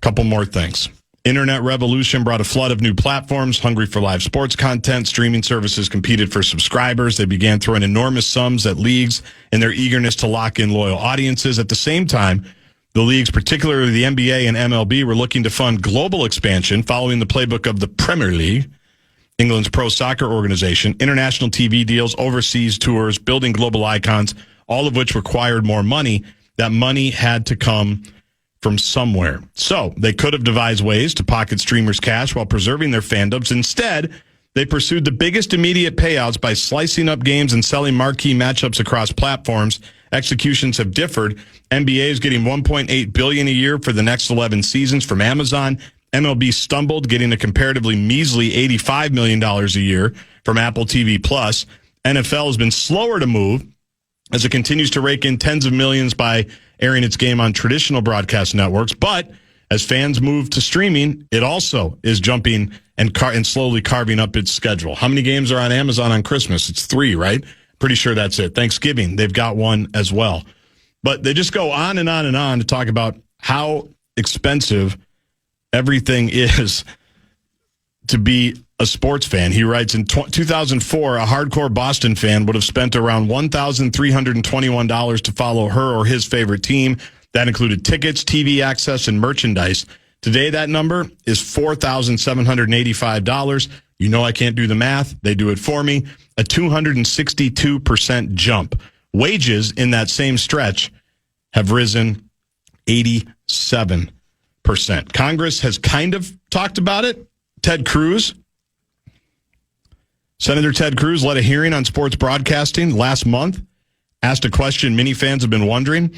Couple more things. Internet revolution brought a flood of new platforms hungry for live sports content. Streaming services competed for subscribers. They began throwing enormous sums at leagues in their eagerness to lock in loyal audiences. At the same time, the leagues, particularly the NBA and MLB, were looking to fund global expansion following the playbook of the Premier League, England's pro soccer organization, international TV deals, overseas tours, building global icons, all of which required more money. That money had to come from somewhere. So they could have devised ways to pocket streamers' cash while preserving their fandoms. Instead, they pursued the biggest immediate payouts by slicing up games and selling marquee matchups across platforms. Executions have differed. NBA is getting $1.8 billion a year for the next 11 seasons from Amazon. MLB stumbled, getting a comparatively measly $85 million a year from Apple TV+. NFL has been slower to move as it continues to rake in tens of millions by airing its game on traditional broadcast networks. But as fans move to streaming, it also is jumping and slowly carving up its schedule. How many games are on Amazon on Christmas? It's 3, right? Pretty sure that's it. Thanksgiving, they've got one as well. But they just go on and on and on to talk about how expensive everything is to be a sports fan. He writes, in 2004, a hardcore Boston fan would have spent around $1,321 to follow her or his favorite team. That included tickets, TV access, and merchandise. Today, that number is $4,785. You know I can't do the math. They do it for me. A 262% jump. Wages in that same stretch have risen 87%. Congress has kind of talked about it. Senator Ted Cruz led a hearing on sports broadcasting last month, asked a question many fans have been wondering.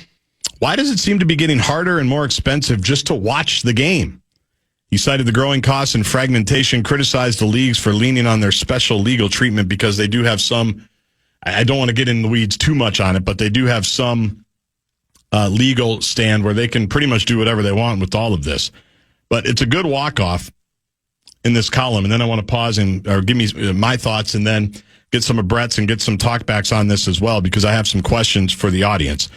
Why does it seem to be getting harder and more expensive just to watch the game? He cited the growing costs and fragmentation, criticized the leagues for leaning on their special legal treatment because they do have some, I don't want to get in the weeds too much on it, but they do have some legal stand where they can pretty much do whatever they want with all of this. But it's a good walk-off in this column, and then I want to pause or give me my thoughts and then get some of Brett's and get some talkbacks on this as well, because I have some questions for the audience.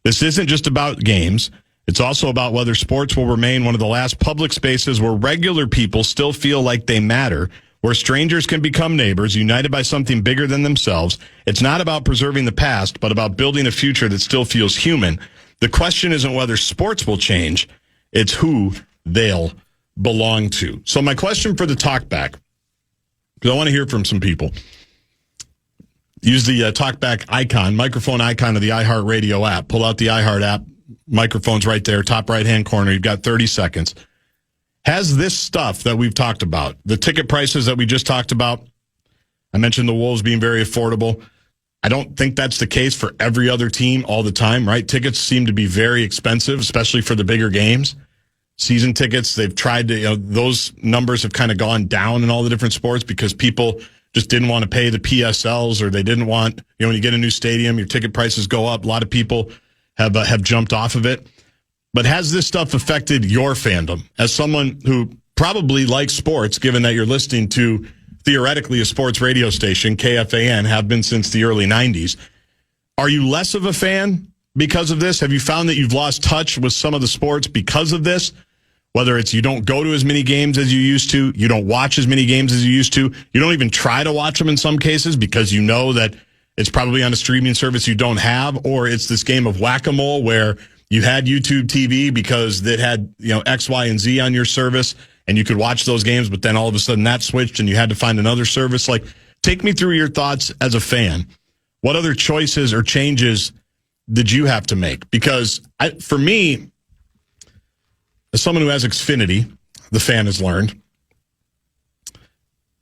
This isn't just about games. It's also about whether sports will remain one of the last public spaces where regular people still feel like they matter, where strangers can become neighbors, united by something bigger than themselves. It's not about preserving the past, but about building a future that still feels human. The question isn't whether sports will change, it's who they'll belong to. So my question for the talkback, because I want to hear from some people. Use the talkback icon, microphone icon of the iHeartRadio app. Pull out the iHeart app. Microphone's right there, top right-hand corner. You've got 30 seconds. Has this stuff that we've talked about, the ticket prices that we just talked about, I mentioned the Wolves being very affordable. I don't think that's the case for every other team all the time, right? Tickets seem to be very expensive, especially for the bigger games. Season tickets, they've tried to, those numbers have kind of gone down in all the different sports because people just didn't want to pay the PSLs, or they didn't want, when you get a new stadium, your ticket prices go up. A lot of people have jumped off of it. But has this stuff affected your fandom? As someone who probably likes sports, given that you're listening to theoretically a sports radio station, KFAN, have been since the early 90s, are you less of a fan because of this? Have you found that you've lost touch with some of the sports because of this? Whether it's you don't go to as many games as you used to, you don't watch as many games as you used to, you don't even try to watch them in some cases because you know that it's probably on a streaming service you don't have, or it's this game of whack-a-mole where you had YouTube TV because it had, X, Y, and Z on your service, and you could watch those games, but then all of a sudden that switched and you had to find another service. Like, take me through your thoughts as a fan. What other choices or changes did you have to make? Because for me, as someone who has Xfinity, the fan has learned,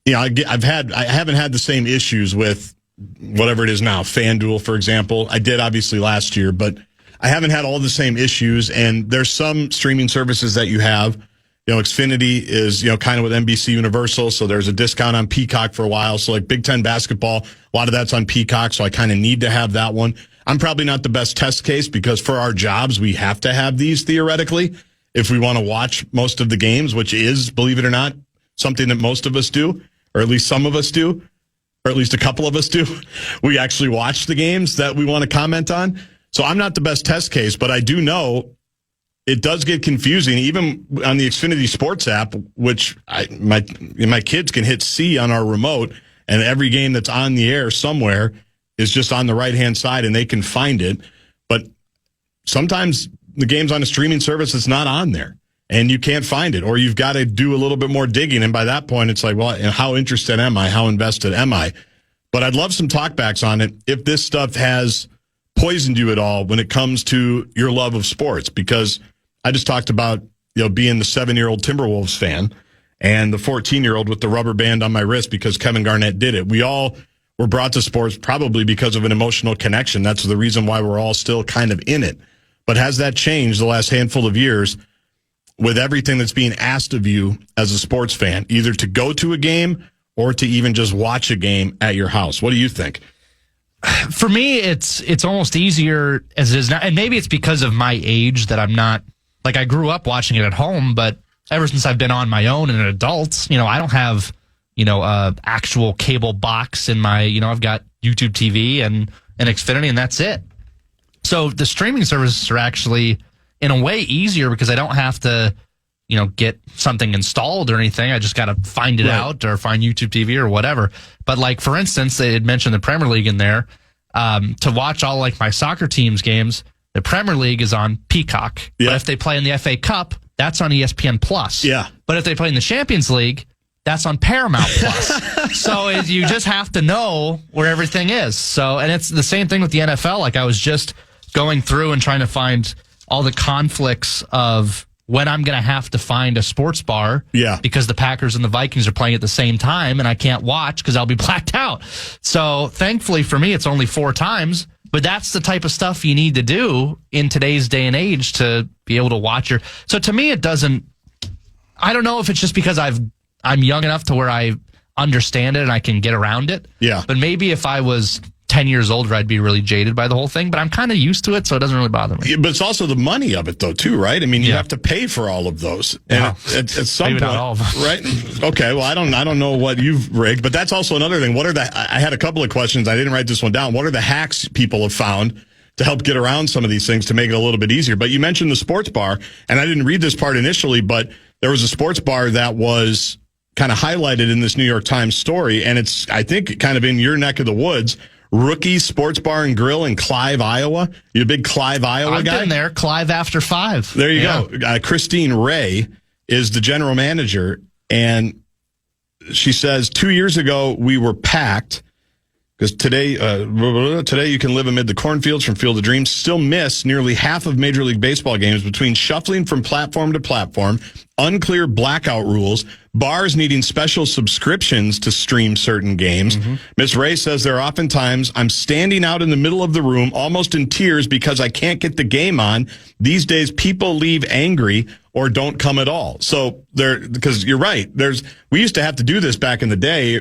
I haven't had the same issues with whatever it is now, FanDuel, for example. I did obviously last year, but I haven't had all the same issues, and there's some streaming services that you have. Xfinity is, kind of with NBC Universal, so there's a discount on Peacock for a while. So like Big Ten basketball, a lot of that's on Peacock, so I kind of need to have that one. I'm probably not the best test case because for our jobs, we have to have these theoretically if we want to watch most of the games, which is, believe it or not, something that most of us do, or at least some of us do, or at least a couple of us do. We actually watch the games that we want to comment on. So I'm not the best test case, but I do know it does get confusing, even on the Xfinity Sports app, which my kids can hit C on our remote, and every game that's on the air somewhere is just on the right-hand side, and they can find it. But sometimes the game's on a streaming service that's not on there, and you can't find it, or you've got to do a little bit more digging, and by that point, it's like, well, how interested am I? How invested am I? But I'd love some talkbacks on it if this stuff has poisoned you at all when it comes to your love of sports, because I just talked about, being the 7-year-old Timberwolves fan and the 14-year-old with the rubber band on my wrist because Kevin Garnett did it. We all were brought to sports probably because of an emotional connection. That's the reason why we're all still kind of in it. But has that changed the last handful of years with everything that's being asked of you as a sports fan, either to go to a game or to even just watch a game at your house? What do you think? For me, it's almost easier as it is now. And maybe it's because of my age that I'm not, like, I grew up watching it at home, but ever since I've been on my own and an adult, I don't have, actual cable box in my, I've got YouTube TV and Xfinity, and that's it. So the streaming services are actually, in a way, easier because I don't have to, get something installed or anything. I just got to find it out or find YouTube TV or whatever. But, like, for instance, they had mentioned the Premier League in there. To watch all, like, my soccer team's games, the Premier League is on Peacock. Yeah. But if they play in the FA Cup, that's on ESPN Plus. Yeah. But if they play in the Champions League, that's on Paramount Plus. So you just have to know where everything is. So, and it's the same thing with the NFL. Like, I was just going through and trying to find all the conflicts of when I'm going to have to find a sports bar because the Packers and the Vikings are playing at the same time and I can't watch because I'll be blacked out. So thankfully for me, it's only 4 times, but that's the type of stuff you need to do in today's day and age to be able to watch So to me, it doesn't, I don't know if it's just because I'm young enough to where I understand it and I can get around it. Yeah. But maybe if I was 10 years older, I'd be really jaded by the whole thing, but I'm kind of used to it, so it doesn't really bother me. Yeah, but it's also the money of it, though, too, right? I mean, you have to pay for all of those. Yeah. And at some maybe point, not all of them. Right? Okay, well, I don't know what you've rigged, but that's also another thing. I had a couple of questions. I didn't write this one down. What are the hacks people have found to help get around some of these things to make it a little bit easier? But you mentioned the sports bar, and I didn't read this part initially, but there was a sports bar that was kind of highlighted in this New York Times story, and it's, I think, kind of in your neck of the woods. Rookie Sports Bar and Grill in Clive, Iowa. You a big Clive, Iowa guy? I've been there. Clive after 5. There you go. Christine Ray is the general manager, and she says 2 years ago we were packed because today you can live amid the cornfields from Field of Dreams, still miss nearly half of Major League Baseball games between shuffling from platform to platform, unclear blackout rules, bars needing special subscriptions to stream certain games. Miss Ray says there are often times I'm standing out in the middle of the room almost in tears because I can't get the game on. These days people leave angry or don't come at all. So because you're right, we used to have to do this back in the day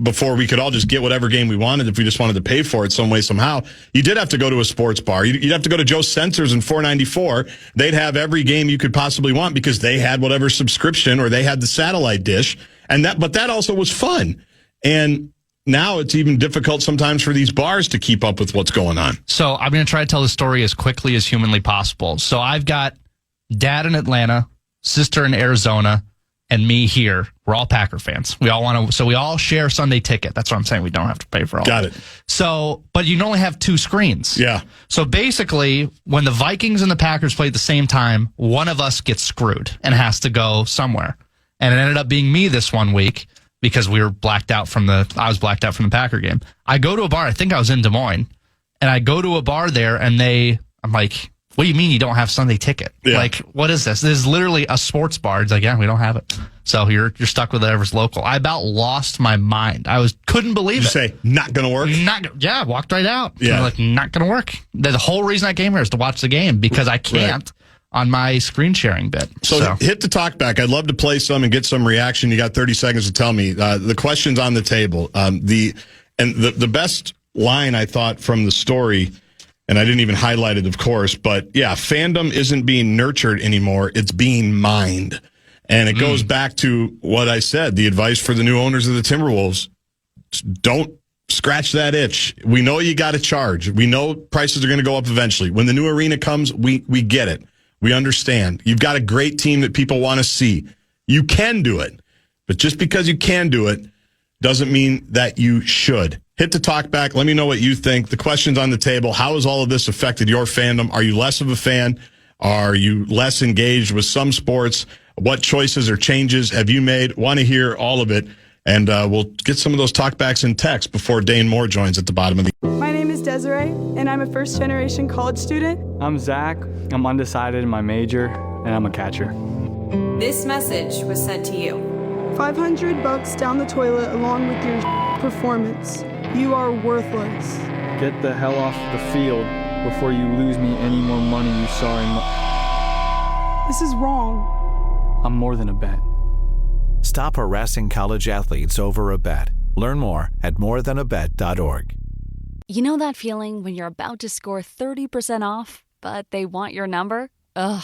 before we could all just get whatever game we wanted if we just wanted to pay for it some way, somehow. You did have to go to a sports bar. You'd have to go to Joe Sensors in 494. They'd have every game you could possibly want because they had whatever subscription or they had the satellite dish. But that also was fun. And now it's even difficult sometimes for these bars to keep up with what's going on. So I'm going to try to tell the story as quickly as humanly possible. So I've got dad in Atlanta, sister in Arizona, and me here. We're all Packer fans. We all share Sunday ticket. That's what I'm saying. We don't have to pay for all. Got it. So, but you can only have 2 screens. Yeah. So basically, when the Vikings and the Packers play at the same time, one of us gets screwed and has to go somewhere. And it ended up being me this one week because I was blacked out from the Packer game. I go to a bar. I think I was in Des Moines, and I go to a bar there, and I'm like, what do you mean you don't have Sunday Ticket? Yeah. Like, what is this? This is literally a sports bar. It's like, yeah, we don't have it. So you're stuck with whatever's local. I about lost my mind. Couldn't believe it. You say, not going to work? Yeah, walked right out. Yeah. Like, not going to work. The whole reason I came here is to watch the game because I can't on my screen sharing bit. So hit the talk back. I'd love to play some and get some reaction. You got 30 seconds to tell me. The question's on the table. The best line I thought from the story, and I didn't even highlight it, of course, but yeah, fandom isn't being nurtured anymore. It's being mined. And it goes back to what I said, the advice for the new owners of the Timberwolves. Don't scratch that itch. We know you got to charge. We know prices are going to go up eventually. When the new arena comes, we get it. We understand. You've got a great team that people want to see. You can do it. But just because you can do it doesn't mean that you should. Hit the talk back. Let me know what you think. The question's on the table. How has all of this affected your fandom? Are you less of a fan? Are you less engaged with some sports? What choices or changes have you made? Want to hear all of it. And we'll get some of those talkbacks in text before Dane Moore joins at the bottom of the... My name is Desiree, and I'm a first-generation college student. I'm Zach. I'm undecided in my major, and I'm a catcher. This message was sent to you. $500 down the toilet along with your performance. You are worthless. Get the hell off the field before you lose me any more money you sorry. This is wrong. I'm more than a bet. Stop harassing college athletes over a bet. Learn more at morethanabet.org. You know that feeling when you're about to score 30% off, but they want your number? Ugh.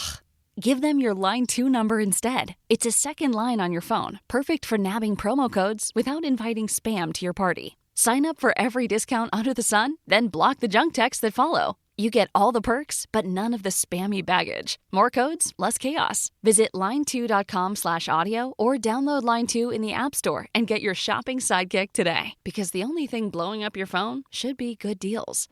Give them your Line 2 number instead. It's a second line on your phone, perfect for nabbing promo codes without inviting spam to your party. Sign up for every discount under the sun, then block the junk texts that follow. You get all the perks, but none of the spammy baggage. More codes, less chaos. Visit line2.com/audio or download Line 2 in the App Store and get your shopping sidekick today. Because the only thing blowing up your phone should be good deals.